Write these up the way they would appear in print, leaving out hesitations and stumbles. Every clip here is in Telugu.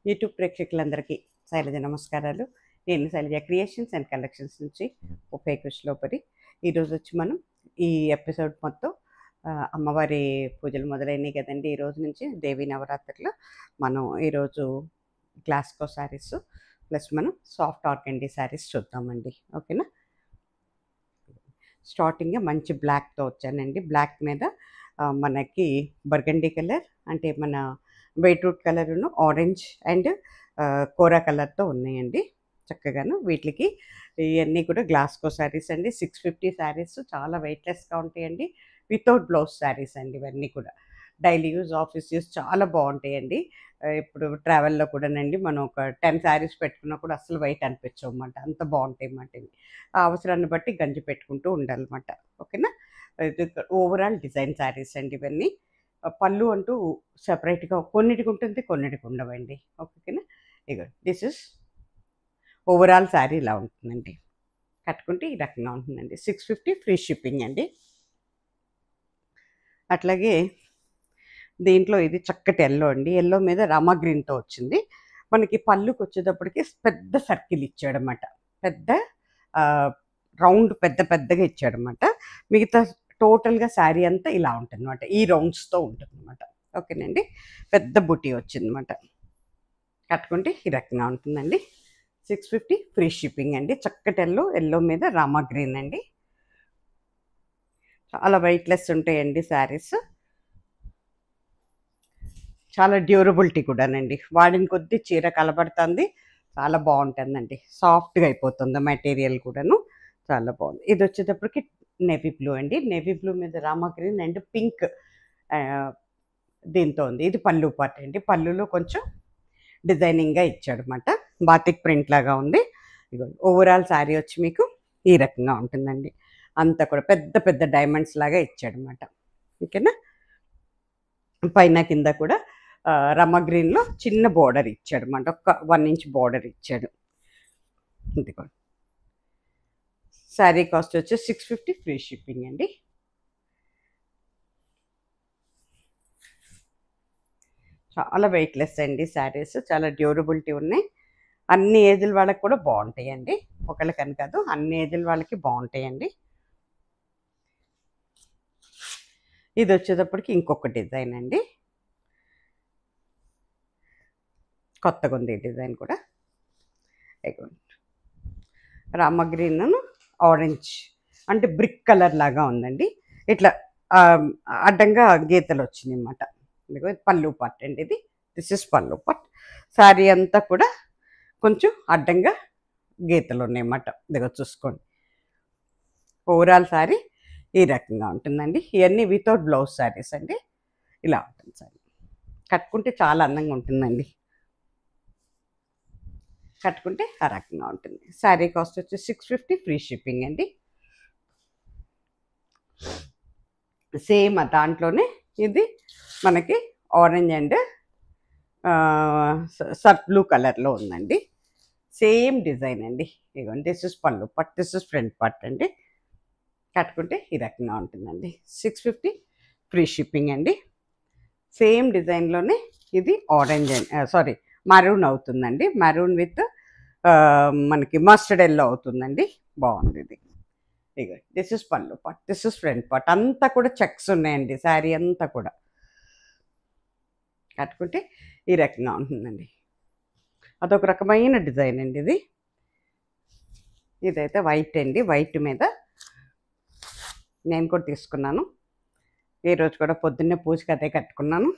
యూట్యూబ్ ప్రేక్షకులందరికీ శైలజ నమస్కారాలు. నేను శైలజ క్రియేషన్స్ అండ్ కలెక్షన్స్ నుంచి ఉప్పే కృష్ణలోపరి. ఈరోజు వచ్చి మనం ఈ ఎపిసోడ్ మొత్తం అమ్మవారి పూజలు మొదలైనవి కదండి. ఈరోజు నుంచి దేవీ నవరాత్రులు మనం ఈరోజు గ్లాస్కో శారీస్ ప్లస్ మనం సాఫ్ట్ ఆర్గండీ శారీస్ చూద్దామండి. ఓకేనా? స్టార్టింగ్ మంచి బ్లాక్తో వచ్చానండి. బ్లాక్ మీద మనకి బర్గండీ కలర్ అంటే మన బీట్రూట్ కలరును ఆరెంజ్ అండ్ కోరా కలర్తో ఉన్నాయండి. చక్కగాను వీటికి ఇవన్నీ కూడా గ్లాస్కో శారీస్ అండి. 650 శారీస్ చాలా వెయిట్లెస్గా ఉంటాయండి. వితౌట్ బ్లౌజ్ శారీస్ అండి. ఇవన్నీ కూడా డైలీ యూజ్, ఆఫీస్ యూజ్ చాలా బాగుంటాయండి. ఇప్పుడు ట్రావెల్లో కూడానండి మనం ఒక 10 శారీస్ పెట్టుకున్నా కూడా అసలు వెయిట్ అనిపించవు అన్నమాట. అంత బాగుంటాయి అన్నమాట. ఇవి ఆ అవసరాన్ని బట్టి గంజి పెట్టుకుంటూ ఉండాలన్నమాట. ఓకేనా? ఇది ఓవరాల్ డిజైన్ శారీస్ అండి ఇవన్నీ. పళ్ళు అంటూ సపరేట్గా కొన్నిటికి ఉంటుంది, కొన్నిటికి ఉండవండి. ఓకేనా? ఇక దిస్ ఇస్ ఓవరాల్ శారీ ఇలా ఉంటుందండి. కట్టుకుంటే ఈ రకంగా ఉంటుందండి. 650 ఫ్రీ షిప్పింగ్ అండి. అట్లాగే దీంట్లో ఇది చక్కటి ఎల్లో అండి. ఎల్లో మీద రామా గ్రీన్తో వచ్చింది. మనకి పళ్ళుకి వచ్చేటప్పటికి పెద్ద సర్కిల్ ఇచ్చాడనమాట. పెద్ద రౌండ్ పెద్దగా ఇచ్చాడనమాట. మిగతా టోటల్గా శారీ అంతా ఇలా ఉంటుంది అనమాట. ఈ రౌండ్స్తో ఉంటుంది అనమాట. ఓకేనండి? పెద్ద బుటీ వచ్చిందన్నమాట. కట్టుకుంటే ఈ రకంగా ఉంటుందండి. 650 ఫ్రీ షిప్పింగ్ అండి. చక్కటి ఎల్లో మీద రామా గ్రీన్ అండి. చాలా వెయిట్లెస్ ఉంటాయండి శారీస్. చాలా డ్యూరబిలిటీ కూడానండి. వాడిన కొద్దీ చీర కలబడుతుంది. చాలా బాగుంటుందండి. సాఫ్ట్గా అయిపోతుంది మెటీరియల్ కూడాను. చాలా బాగుంది. ఇది వచ్చేటప్పటికి నేవీ బ్లూ అండి. నేవీ బ్లూ మీద రామా గ్రీన్ అండ్ పింక్ దీంతో ఉంది. ఇది పళ్ళు పార్ట్ అండి. పళ్ళులో కొంచెం డిజైనింగ్గా ఇచ్చాడు అనమాట. బాతిక్ ప్రింట్ లాగా ఉంది. ఇదిగోండి ఓవరాల్ శారీ వచ్చి మీకు ఈ రకంగా ఉంటుందండి. అంతా కూడా పెద్ద డైమండ్స్ లాగా ఇచ్చాడు అనమాట. ఓకేనా? పైన కింద కూడా రమ గ్రీన్లో చిన్న బోర్డర్ ఇచ్చాడు అనమాట. ఒక 1 ఇంచ్ బోర్డర్ ఇచ్చాడు. ఇదిగోండి శారీ కాస్ట్ వచ్చి 650 ఫ్రీ షిప్పింగ్ అండి. చాలా వెయిట్లెస్ అండి శారీస్. చాలా డ్యూరబిలిటీ ఉన్నాయి. అన్ని ఏజ్ల వాళ్ళకి కూడా బాగుంటాయండి. ఒకళ్ళకని కాదు, అన్ని ఏజ్ల వాళ్ళకి బాగుంటాయండి. ఇది వచ్చేటప్పటికి ఇంకొక డిజైన్ అండి. కొత్తగా ఉంది ఈ డిజైన్ కూడా. రామ గ్రీన్ ఆరెంజ్ అంటే బ్రిక్ కలర్ లాగా ఉందండి. ఇట్లా అడ్డంగా గీతలు వచ్చినాయి అన్నమాట. ఇది పళ్ళు పార్ట్ అండి. దిస్ ఇస్ పళ్ళు పార్ట్. శారీ అంతా కూడా కొంచెం అడ్డంగా గీతలు ఉన్నాయన్నమాట. ఇదిగో చూసుకోండి. ఓవరాల్ శారీ ఈ రకంగా ఉంటుందండి. ఇవన్నీ వితౌట్ బ్లౌజ్ శారీస్ అండి. ఇలా ఉంటుంది శారీ. కట్టుకుంటే చాలా అందంగా ఉంటుందండి. కట్టుకుంటే ఆ రకంగా ఉంటుంది. శారీ కాస్ట్ వచ్చి 650 ఫ్రీ షిప్పింగ్ అండి. సేమ్ దాంట్లోనే ఇది మనకి ఆరెంజ్ అండ్ సర్ఫ్ బ్లూ కలర్లో ఉందండి. సేమ్ డిజైన్ అండి. ఇదిగోండి దిస్ ఇస్ పళ్ళు part, this is front part అండి. కట్టుకుంటే ఈ రకంగా ఉంటుందండి. 650 ఫ్రీ షిప్పింగ్ అండి. సేమ్ డిజైన్లోనే ఇది ఆరెంజ్ అండ్ మరూన్ అవుతుందండి. మరూన్ విత్ మనకి మస్టర్డ్ ఎల్లో అవుతుందండి. బాగుంది ఇది. ఇక దిస్ ఇస్ పళ్ళు part, this is front part. అంతా కూడా చెక్స్ ఉన్నాయండి శారీ అంతా కూడా. కట్టుకుంటే ఈ రకంగా ఉంటుందండి. అదొక రకమైన డిజైన్ అండి ఇది. ఇదైతే వైట్ అండి. వైట్ మీద నేను కూడా తీసుకున్నాను. ఈరోజు కూడా పొద్దున్నే పూజకి అదే కట్టుకున్నాను.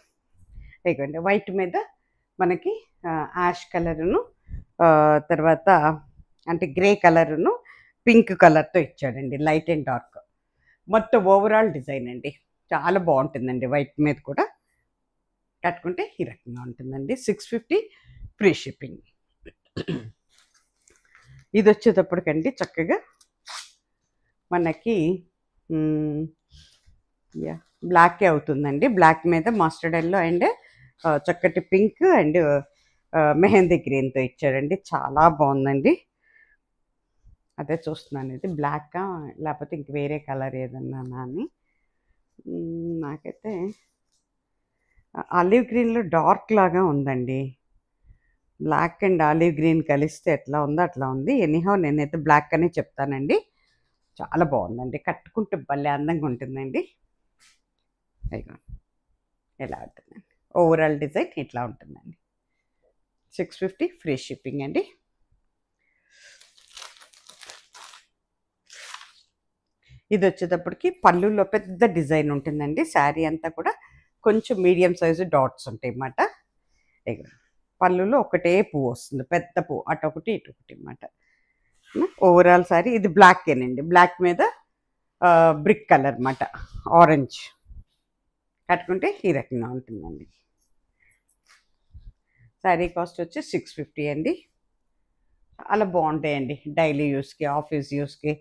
ఇదిగోండి వైట్ మీద మనకి యాష్ కలరును తర్వాత అంటే గ్రే కలరును పింక్ కలర్తో ఇచ్చాడండి. లైట్ అండ్ డార్క్ మొత్తం ఓవరాల్ డిజైన్ అండి. చాలా బాగుంటుందండి వైట్ మీద కూడా. కట్టుకుంటే ఈ రకంగా ఉంటుందండి. 650 ఫ్రీ షిప్పింగ్. ఇది వచ్చేటప్పటికండి చక్కగా మనకి బ్లాకే అవుతుందండి. బ్లాక్ మీద మస్టర్డ్ ఎల్లో అండ్ చక్కటి పింక్ అండ్ మెహందీ గ్రీన్తో ఇచ్చాడండి. చాలా బాగుందండి. అదే చూస్తున్నాను ఇది బ్లాకా లేకపోతే ఇంక వేరే కలర్ ఏదన్నా అని. నాకైతే ఆలివ్ గ్రీన్లో డార్క్ లాగా ఉందండి. బ్లాక్ అండ్ ఆలివ్ గ్రీన్ కలిస్తే ఎట్లా ఉందో అట్లా ఉంది. ఎనీహౌ నేనైతే బ్లాక్ అనే చెప్తానండి. చాలా బాగుందండి, కట్టుకుంటే భలే అందంగా ఉంటుందండి. ఇగో ఇలా ఉంటుందండి, ఓవరాల్ డిజైన్ ఇట్లా ఉంటుందండి. 650 ఫ్రీ షిప్పింగ్ అండి. ఇది వచ్చేటప్పటికి పళ్ళులో పెద్ద డిజైన్ ఉంటుందండి. శారీ అంతా కూడా కొంచెం మీడియం సైజు డాట్స్ ఉంటాయి అన్నమాట. ఇక పళ్ళులో ఒకటే పువ్వు వస్తుంది, పెద్ద పువ్వు, అటొకటి ఇటొకటి అన్నమాట. ఓవరాల్ శారీ ఇది బ్లాక్కేనండి. బ్లాక్ మీద బ్రిక్ కలర్ అన్నమాట, ఆరెంజ్. కట్టుకుంటే ఈ రకంగా ఉంటుందండి. శారీ కాస్ట్ వచ్చి 650 అండి. చాలా బాగుంటాయండి, డైలీ యూస్కి, ఆఫీస్ యూస్కి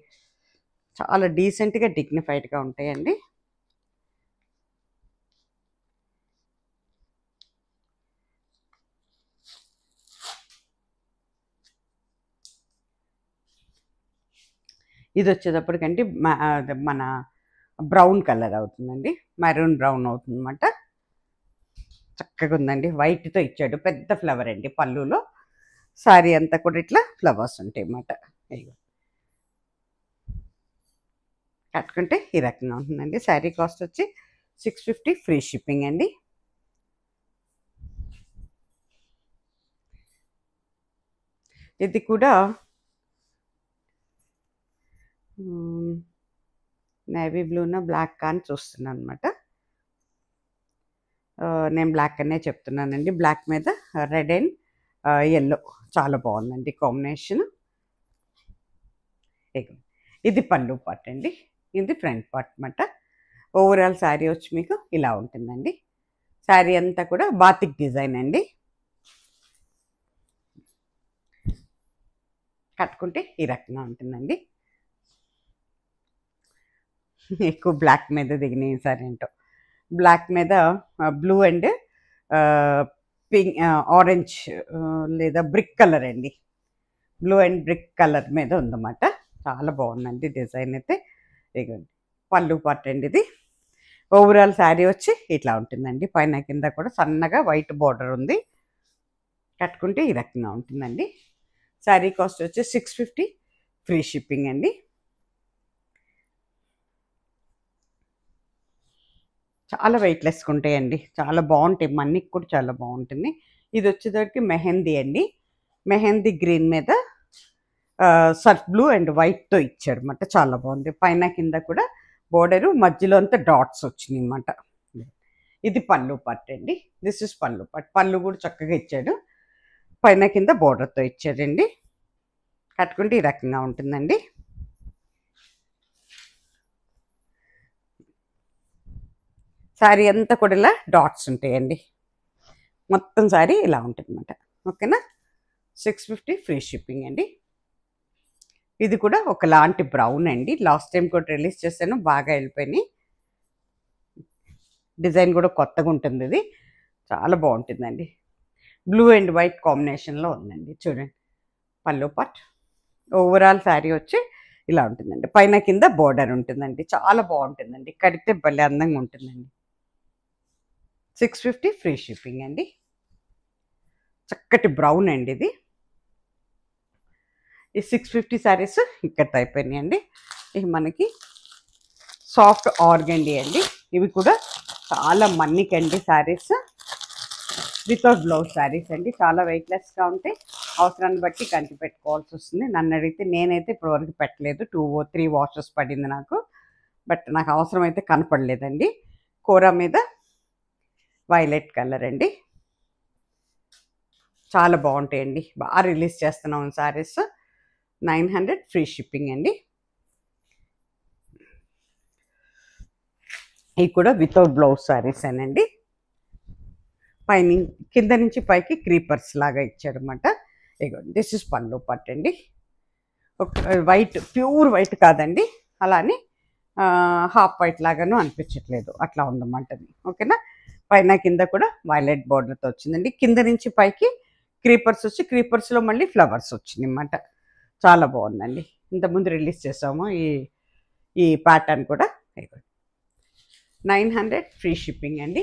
చాలా డీసెంట్గా డిగ్నిఫైడ్గా ఉంటాయండి. ఇది వచ్చేటప్పటికండి మన బ్రౌన్ కలర్ అవుతుందండి, మెరూన్ బ్రౌన్ అవుతుంది అన్నమాట. చక్కగా ఉందండి, వైట్తో ఇచ్చాడు, పెద్ద ఫ్లవర్ అండి పళ్ళులో. శారీ అంతా కూడా ఇట్లా ఫ్లవర్స్ ఉంటాయి అన్నమాట. కట్టుకుంటే ఈ రకంగా ఉంటుందండి. శారీ కాస్ట్ వచ్చి 650 ఫ్రీ షిప్పింగ్ అండి. ఇది కూడా నేవీ బ్లూనా బ్లాక్ అని చూస్తున్నాను అనమాట. నేను బ్లాక్ అనే చెప్తున్నానండి. బ్లాక్ మీద రెడ్ అండ్ ఎల్లో చాలా బాగుందండి కాంబినేషన్. ఇది పళ్ళు పార్ట్ అండి, ఇది ఫ్రంట్ పార్ట్ అన్నమాట. ఓవరాల్ శారీ వచ్చి మీకు ఇలా ఉంటుందండి. శారీ అంతా కూడా బాతిక్ డిజైన్ అండి. కట్టుకుంటే ఈ రకంగా ఉంటుందండి. ఎక్కువ బ్లాక్ మీద దిగినాయి సార్ ఏంటో. బ్లాక్ మీద బ్లూ అండ్ పింక్, ఆరెంజ్ లేదా బ్రిక్ కలర్ అండి. బ్లూ అండ్ బ్రిక్ కలర్ మీద ఉందన్నమాట. చాలా బాగుందండి డిజైన్ అయితే. ఇదిగోండి పళ్ళు పార్ట్ అండి ఇది. ఓవరాల్ శారీ వచ్చి ఇట్లా ఉంటుందండి. పైన కింద కూడా సన్నగా వైట్ బార్డర్ ఉంది. కట్టుకుంటే ఈ రకంగా ఉంటుందండి. శారీ కాస్ట్ వచ్చి 650 ఫ్రీ షిప్పింగ్ అండి. చాలా వెయిట్లెస్గా ఉంటాయండి, చాలా బాగుంటాయి, మనీకి కూడా చాలా బాగుంటుంది. ఇది వచ్చేసరికి మెహందీ అండి. మెహందీ గ్రీన్ మీద సర్ఫ్ బ్లూ అండ్ వైట్తో ఇచ్చాడు అనమాట. చాలా బాగుంది. పైన కింద కూడా బోర్డరు, మధ్యలో అంతా డాట్స్ వచ్చినాయి అన్నమాట. ఇది పళ్ళు పార్ట్ అండి. దిస్ ఇస్ పళ్ళు పార్ట్. పళ్ళు కూడా చక్కగా ఇచ్చాడు, పైన కింద బోర్డర్తో ఇచ్చాడండి. కట్టుకుంటే ఈ రకంగా ఉంటుందండి. శారీ అంతా కూడా ఇలా డాట్స్ ఉంటాయండి. మొత్తం శారీ ఇలా ఉంటుంది అన్నమాట. ఓకేనా. 650 ఫ్రీ షిప్పింగ్ అండి. ఇది కూడా ఒకలాంటి బ్రౌన్ అండి. లాస్ట్ టైం కూడా రిలీజ్ చేశాను, బాగా వెళ్ళిపోయినాయి. డిజైన్ కూడా కొత్తగా ఉంటుంది. ఇది చాలా బాగుంటుందండి. బ్లూ అండ్ వైట్ కాంబినేషన్లో ఉందండి. చూడండి పళ్ళు పార్ట్. ఓవరాల్ శారీ వచ్చి ఇలా ఉంటుందండి. పైన కింద బోర్డర్ ఉంటుందండి. చాలా బాగుంటుందండి, కడితే భలే అందంగా ఉంటుందండి. 650 ఫ్రీ షిప్పింగ్ అండి. చక్కటి బ్రౌన్ అండి ఇది. ఈ 650 శారీస్ ఇక్కడితో అయిపోయినాయండి. ఇవి మనకి సాఫ్ట్ ఆర్గండి అండి. ఇవి కూడా చాలా మన్నికండి శారీస్, వితౌట్ బ్లౌజ్ శారీస్ అండి. చాలా వెయిట్లెస్గా ఉంటాయి, అవసరాన్ని బట్టి కంచి పెట్టుకోవాల్సి వస్తుంది. నన్ను అడిగితే నేనైతే ఇప్పటివరకు పెట్టలేదు, 2-3 వాషెస్ పడింది నాకు. బట్ నాకు అవసరం అయితే కనపడలేదండి. కూర మీద వైలెట్ కలర్ అండి. చాలా బాగుంటాయండి, బాగా రిలీజ్ చేస్తున్నాం శారీస్. 900 ఫ్రీ షిప్పింగ్ అండి. ఇవి కూడా వితౌట్ బ్లౌజ్ శారీస్ అనండి. పైన కింద నుంచి పైకి క్రీపర్స్ లాగా ఇచ్చారన్నమాట. ఇగో దిస్ ఇస్ పళ్ళు పార్ట్ అండి. వైట్, ప్యూర్ వైట్ కాదండి, అలానే హాఫ్ వైట్ లాగాను అనిపించట్లేదు, అట్లా ఉందన్నమాట అది. ఓకేనా. పైన కింద కూడా వైలెట్ బార్డర్తో వచ్చిందండి. కింద నుంచి పైకి క్రీపర్స్ వచ్చి, క్రీపర్స్లో మళ్ళీ ఫ్లవర్స్ వచ్చింది అన్నమాట. చాలా బాగుందండి. ఇంతకుముందు రిలీజ్ చేసాము ఈ ప్యాటర్న్ కూడా. 900 ఫ్రీ షిప్పింగ్ అండి.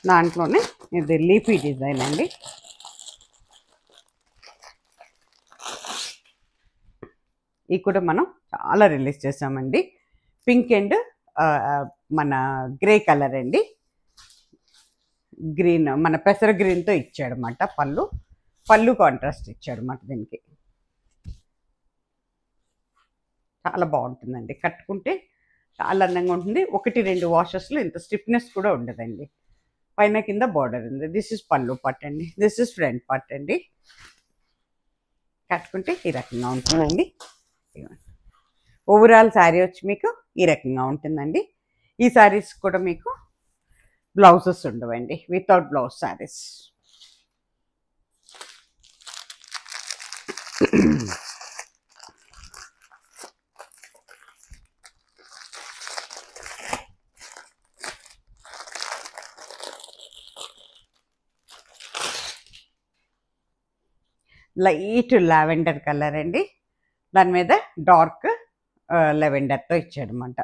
దాంట్లోనే ఇది లీఫీ డిజైన్ అండి. ఇవి కూడా మనం చాలా రిలీజ్ చేసామండి. పింక్ అండ్ మన గ్రే కలర్ అండి. గ్రీన్ మన పెసర గ్రీన్తో ఇచ్చాడనమాట. పళ్ళు కాంట్రాస్ట్ ఇచ్చాడనమాట. దీనికి చాలా బాగుంటుందండి. కట్టుకుంటే చాలా అందంగా ఉంటుంది. 1-2 వాషెస్లో ఇంత స్టిఫ్నెస్ కూడా ఉండదండి. పైన కింద బార్డర్ ఉంది. దిస్ ఇస్ పళ్ళు పార్ట్ అండి. దిస్ ఇస్ ఫ్రంట్ పార్ట్ అండి. కట్టుకుంటే ఈ రకంగా ఉంటుందండి. ఓవరాల్ శారీ వచ్చి మీకు ఈ రకంగా ఉంటుందండి. ఈ శారీస్ కూడా మీకు బ్లౌజెస్ ఉండవండి. Without blouse saris. Light lavender colour అండి. దాని మీద డార్క్ లెవెండర్తో ఇచ్చాడనమాట.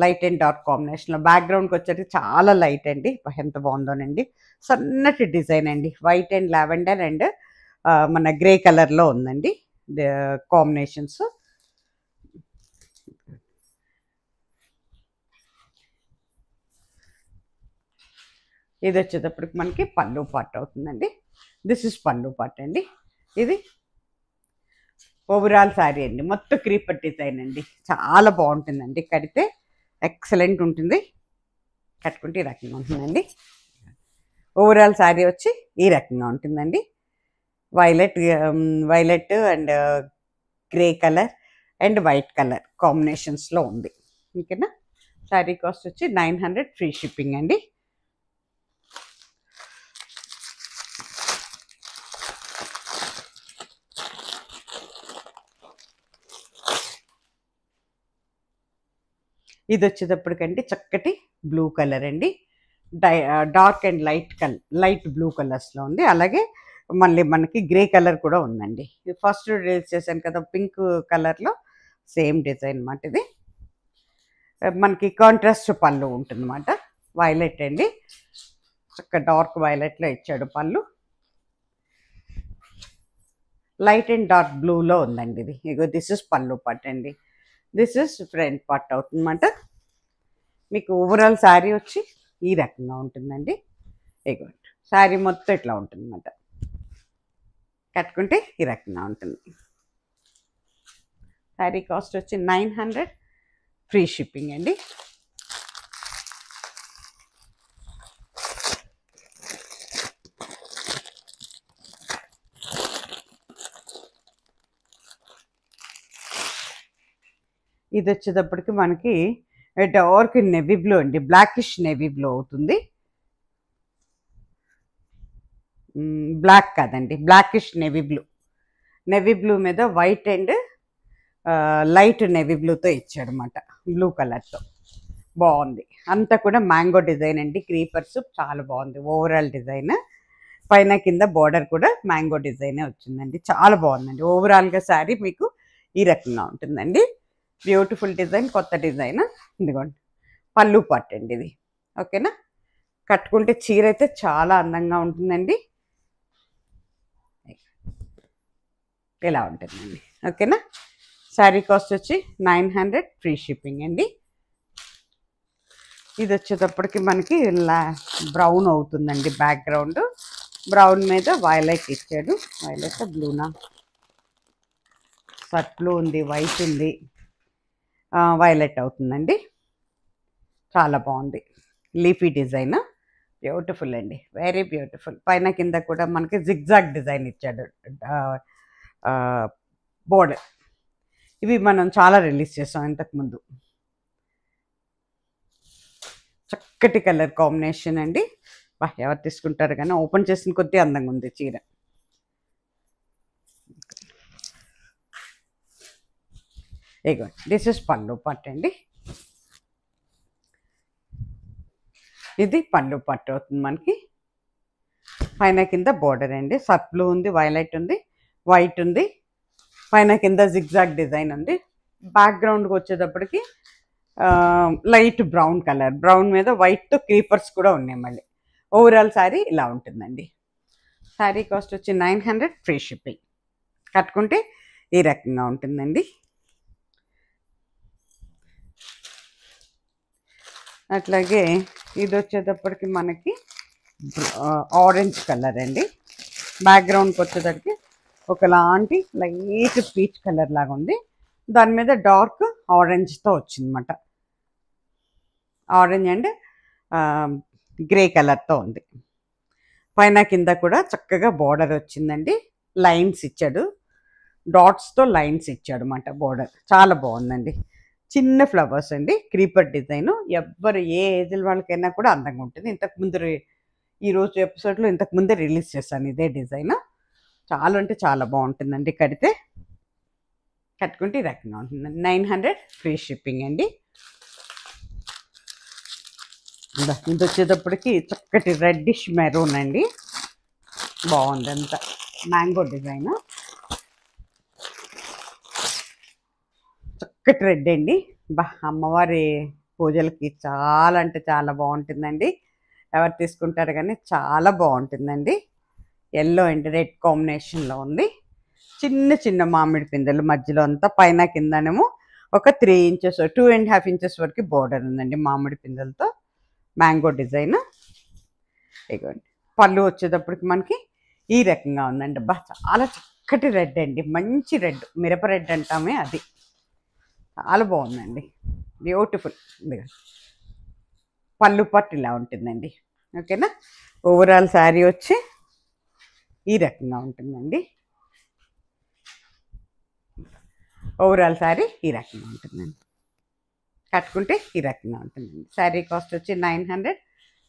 లైట్ అండ్ డార్క్ కాంబినేషన్లో. బ్యాక్గ్రౌండ్కి వచ్చేది చాలా లైట్ అండి. ఎంత బాగుందోనండి. సన్నటి డిజైన్ అండి. వైట్ అండ్ లావెండర్ అండ్ మన గ్రే కలర్లో ఉందండి కాంబినేషన్స్. ఇది వచ్చేటప్పటికి మనకి పళ్ళు పార్ట్ అవుతుందండి. దిస్ ఇస్ పళ్ళు పార్ట్ అండి. ఇది ఓవరాల్ శారీ అండి. మొత్తం క్రీపర్ డిజైన్ అండి. చాలా బాగుంటుందండి. కడితే ఎక్సలెంట్ ఉంటుంది. కట్టుకుంటే ఈ రకంగా ఉంటుందండి. ఓవరాల్ శారీ వచ్చి ఈ రకంగా ఉంటుందండి. Violet and grey colour and white colour కాంబినేషన్స్లో ఉంది. ఓకేనా. శారీ కాస్ట్ వచ్చి 900 ఫ్రీ షిప్పింగ్ అండి. ఇది వచ్చేటప్పటికంటే చక్కటి బ్లూ కలర్ అండి. డార్క్ అండ్ లైట్ బ్లూ కలర్స్లో ఉంది. అలాగే మళ్ళీ మనకి గ్రే కలర్ కూడా ఉందండి. ఫస్ట్ రిలీజ్ చేశాను కదా పింక్ కలర్లో, సేమ్ డిజైన్ అన్నమాట. ఇది మనకి కాంట్రాస్ట్ పళ్ళు ఉంటుందన్నమాట. వైలెట్ అండి. చక్క డార్క్ వైలెట్లో ఇచ్చాడు పళ్ళు. లైట్ అండ్ డార్క్ బ్లూలో ఉందండి ఇది. ఇగో దిస్ ఇస్ పళ్ళు పార్ట్ అండి. దిస్ ఇస్ ఫ్రంట్ పార్ట్ అవుతుందన్నమాట. మీకు ఓవరాల్ శారీ వచ్చి ఈ రకంగా ఉంటుందండి. ఇగోండి శారీ మొత్తం ఇట్లా ఉంటుందన్నమాట. కట్టుకుంటే ఈ రకంగా ఉంటుంది. శారీ కాస్ట్ వచ్చి 900 ఫ్రీ షిప్పింగ్ అండి. ఇది వచ్చేటప్పటికి మనకి డార్క్ నెవీ బ్లూ అండి. బ్లాకిష్ నెవీ బ్లూ అవుతుంది. బ్లాక్ కాదండి, బ్లాకిష్ నెవీ బ్లూ మీద వైట్ అండ్ లైట్ నెవీ బ్లూతో ఇచ్చాడనమాట. బ్లూ కలర్తో బాగుంది. అంతా కూడా మ్యాంగో డిజైన్ అండి. క్రీపర్స్ చాలా బాగుంది ఓవరాల్ డిజైన్. పైన కింద బార్డర్ కూడా మ్యాంగో డిజైనే వచ్చిందండి. చాలా బాగుందండి. ఓవరాల్గా శారీ మీకు ఈ రకంగా ఉంటుందండి. బ్యూటిఫుల్ డిజైన్, కొత్త డిజైన్. ఇదిగోండి పళ్ళు పార్ట్ అండి ఇది. ఓకేనా. కట్టుకుంటే చీర అయితే చాలా అందంగా ఉంటుందండి. ఇలా ఉంటుందండి. ఓకేనా. శారీ కాస్ట్ వచ్చి 900 ఫ్రీ షిప్పింగ్ అండి. ఇది వచ్చేటప్పటికి మనకి బ్రౌన్ అవుతుందండి. బ్యాక్గ్రౌండ్ బ్రౌన్ మీద వైలెట్ ఇచ్చాడు. వైలెట్ బ్లూనా, సట్ బ్లూ ఉంది, వైట్ ఉంది, వైలెట్ అవుతుందండి. చాలా బాగుంది. లీఫీ డిజైన్, బ్యూటిఫుల్ అండి. Very beautiful. పైన కింద కూడా మనకి జిగ్జాగ్ డిజైన్ ఇచ్చాడు బోర్డర్. ఇవి మనం చాలా రిలీజ్ చేసాం ఇంతకుముందు. చక్కటి కలర్ కాంబినేషన్ అండి. ఎవరు తీసుకుంటారు కానీ ఓపెన్ చేసిన కొద్దీ అందంగా ఉంది చీర. ఇగో దిస్ ఇస్ పళ్ళు పట్టు అండి. ఇది పళ్ళు పట్టు అవుతుంది మనకి. పైన కింద బోర్డర్ అండి. సట్ బ్లూ ఉంది, వైలెట్ ఉంది, వైట్ ఉంది. పైన కింద జిగ్జాగ్ డిజైన్ ఉంది. బ్యాక్గ్రౌండ్కి వచ్చేటప్పటికి లైట్ బ్రౌన్ కలర్, బ్రౌన్ మీద వైట్తో క్రీపర్స్ కూడా ఉన్నాయి. మళ్ళీ ఓవరాల్ శారీ ఇలా ఉంటుందండి. శారీ కాస్ట్ వచ్చి 900 ఫ్రీ షిప్పింగ్. కట్టుకుంటే ఈ రకంగా ఉంటుందండి. అట్లాగే ఇది వచ్చేటప్పటికి మనకి ఆరెంజ్ కలర్ అండి. బ్యాక్గ్రౌండ్కి వచ్చేటప్పటికి ఒకలాంటి లైట్ పీచ్ కలర్ లాగా ఉంది. దాని మీద డార్క్ ఆరెంజ్తో వచ్చిందన్నమాట. ఆరెంజ్ అండ్ గ్రే కలర్తో ఉంది. పైన కింద కూడా చక్కగా బార్డర్ వచ్చిందండి. లైన్స్ ఇచ్చాడు, డాట్స్తో లైన్స్ ఇచ్చాడు అన్నమాట. బార్డర్ చాలా బాగుందండి. చిన్న ఫ్లవర్స్ అండి, క్రీపర్ డిజైన్. ఎవ్వరు ఏ ఏజ్ వాళ్ళకైనా కూడా అందంగా ఉంటుంది. ఇంతకుముందు ఈరోజు ఎపిసోడ్లో ఇంతకుముందే రిలీజ్ చేశాను ఇదే డిజైన్. చాలా అంటే చాలా బాగుంటుందండి. కట్టుకుంటే ఈ రకంగా ఉంటుంది. 900 ఫ్రీ షిప్పింగ్ అండి. ఇది వచ్చేటప్పటికి చక్కటి రెడ్డిష్ మెరూన్ అండి. బాగుంది, అంతా మ్యాంగో డిజైన్. చక్కటి రెడ్ అండి. అమ్మవారి పూజలకి చాలా అంటే చాలా బాగుంటుందండి. ఎవరు తీసుకుంటారు కానీ చాలా బాగుంటుందండి. ఎల్లో అండ్ రెడ్ కాంబినేషన్లో ఉంది. చిన్న చిన్న మామిడి పిందెలు మధ్యలో అంతా, పైన కిందనేమో ఒక 3 ఇంచెస్ 2.5 ఇంచెస్ వరకు బోర్డర్ ఉందండి మామిడి పిందెలతో. Mango design. ఇదిగోండి పళ్ళు వచ్చేటప్పటికి మనకి ఈ రకంగా ఉందండి. చాలా చక్కటి రెడ్ అండి, మంచి రెడ్, మిరప రెడ్ అంటామే అది. చాలా బాగుందండి, బ్యూటిఫుల్. పళ్ళు పట్టు ఇలా ఉంటుందండి. ఓకేనా. ఓవరాల్ శారీ వచ్చి ఈ రకంగా ఉంటుందండి. ఓవరాల్ శారీ ఈ రకంగా ఉంటుందండి. కట్టుకుంటే ఈ రకంగా ఉంటుందండి. శారీ కాస్ట్ వచ్చి 900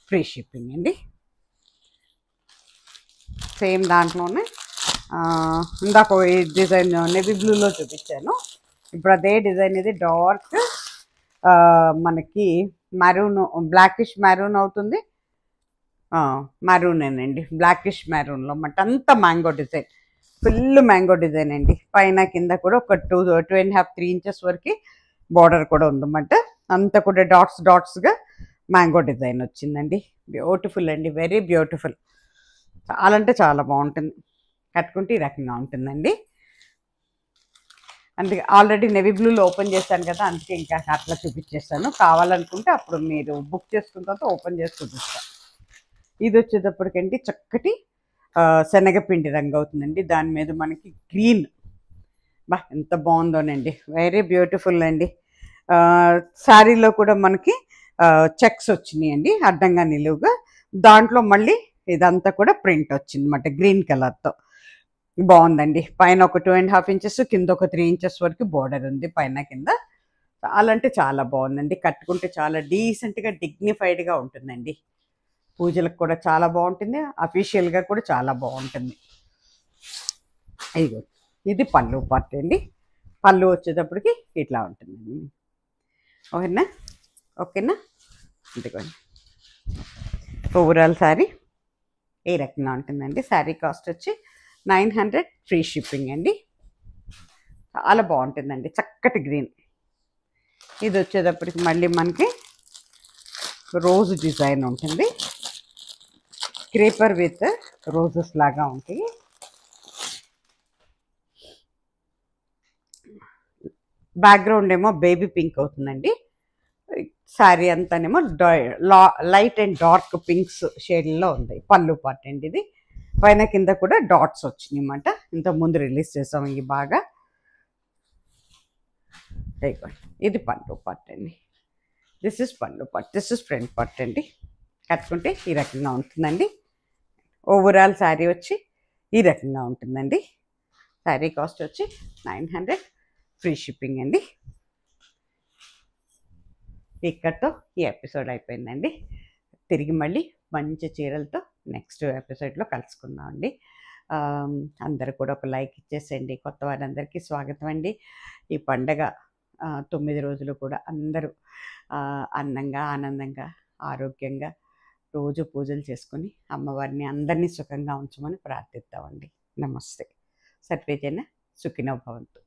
ఫ్రీ షిప్పింగ్ అండి. సేమ్ దాంట్లోనే ఇందాక ఈ డిజైన్ నేవీ బ్లూలో చూపించాను. ఇప్పుడు అదే డిజైన్ ఇది డార్క్ మనకి మెరూన్, బ్లాకిష్ మెరూన్ అవుతుంది. మెరూనేనండి, బ్లాకిష్ మెరూన్లో అన్నమాట. అంతా mango design, full mango design అండి. పైన కింద కూడా ఒక 2.5-3 ఇంచెస్ వరకు బార్డర్ కూడా ఉందన్నమాట. అంతా కూడా డాట్స్గా మ్యాంగో డిజైన్ వచ్చిందండి. బ్యూటిఫుల్ అండి, వెరీ బ్యూటిఫుల్. చాలా అంటే చాలా బాగుంటుంది. కట్టుకుంటే ఈ రకంగా ఉంటుందండి. అందుకే ఆల్రెడీ నెవీ బ్లూలో ఓపెన్ చేశాను కదా, అందుకే ఇంకా అట్లా చూపించేస్తాను. కావాలనుకుంటే అప్పుడు మీరు బుక్ చేసుకున్న తర్వాత ఓపెన్ చేసి చూపిస్తాను. ఇది వచ్చేటప్పటికండి చక్కటి శనగపిండి రంగు అవుతుందండి. దాని మీద మనకి గ్రీన్, ఎంత బాగుందోనండి, వెరీ బ్యూటిఫుల్ అండి. శారీలో కూడా మనకి చెక్స్ వచ్చినాయండి అడ్డంగా నిలువుగా. దాంట్లో మళ్ళీ ఇదంతా కూడా ప్రింట్ వచ్చింది అన్నమాట గ్రీన్ కలర్తో. బాగుందండి. పైన ఒక 2.5 ఇంచెస్, కింద ఒక 3 ఇంచెస్ వరకు బోర్డర్ ఉంది పైన కింద. చాలా అంటే చాలా బాగుందండి. కట్టుకుంటే చాలా డీసెంట్గా డిగ్నిఫైడ్గా ఉంటుందండి. పూజలకు కూడా చాలా బాగుంటుంది, అఫీషియల్గా కూడా చాలా బాగుంటుంది. ఇదిగో ఇది పళ్ళు పార్ట్ అండి. పళ్ళు వచ్చేటప్పటికి ఇట్లా ఉంటుందండి. ఓకేనా. ఓకేనా. ఇదిగోండి ఓవరాల్ శారీ ఈ రకంగా ఉంటుందండి. శారీ కాస్ట్ వచ్చి 900 ఫ్రీ షిప్పింగ్ అండి. చాలా బాగుంటుందండి, చక్కటి గ్రీన్. ఇది వచ్చేటప్పటికి మళ్ళీ మనకి రోజ్ డిజైన్ ఉంటుంది. క్రేపర్ విత్ రోజెస్ లాగా ఉంటాయి. బ్యాక్గ్రౌండ్ ఏమో బేబీ పింక్ అవుతుందండి. శారీ అంతానేమో లైట్ అండ్ డార్క్ పింక్స్ షేడ్లో ఉంది. పళ్ళు పార్ట్ అండి ఇది. పైన కింద కూడా డాట్స్ వచ్చినాయి అన్నమాట. ఇంతకుముందు రిలీజ్ చేసాం ఇవి బాగా. ఇది పళ్ళు పార్ట్ అండి. దిస్ ఇస్ పళ్ళు part, this is front part అండి. కట్టుకుంటే ఈ రకంగా ఉంటుందండి. ఓవరాల్ శారీ వచ్చి ఈ రకంగా ఉంటుందండి. శారీ కాస్ట్ వచ్చి 900 ఫ్రీ షిప్పింగ్ అండి. ఇక్కడితో ఈ ఎపిసోడ్ అయిపోయిందండి. తిరిగి మళ్ళీ మంచి చీరలతో నెక్స్ట్ ఎపిసోడ్లో కలుసుకుందాం అండి. అందరూ కూడా ఒక లైక్ ఇచ్చేసేయండి. కొత్త వారందరికీ స్వాగతం అండి. ఈ పండగ 9 రోజులు కూడా అందరూ అందంగా, ఆనందంగా, ఆరోగ్యంగా రోజు పూజలు చేసుకొని అమ్మవారిని అందరినీ సుఖంగా ఉంచమని ప్రార్థిద్దామండి. నమస్తే. సర్వేజన సుఖినో భవంతు.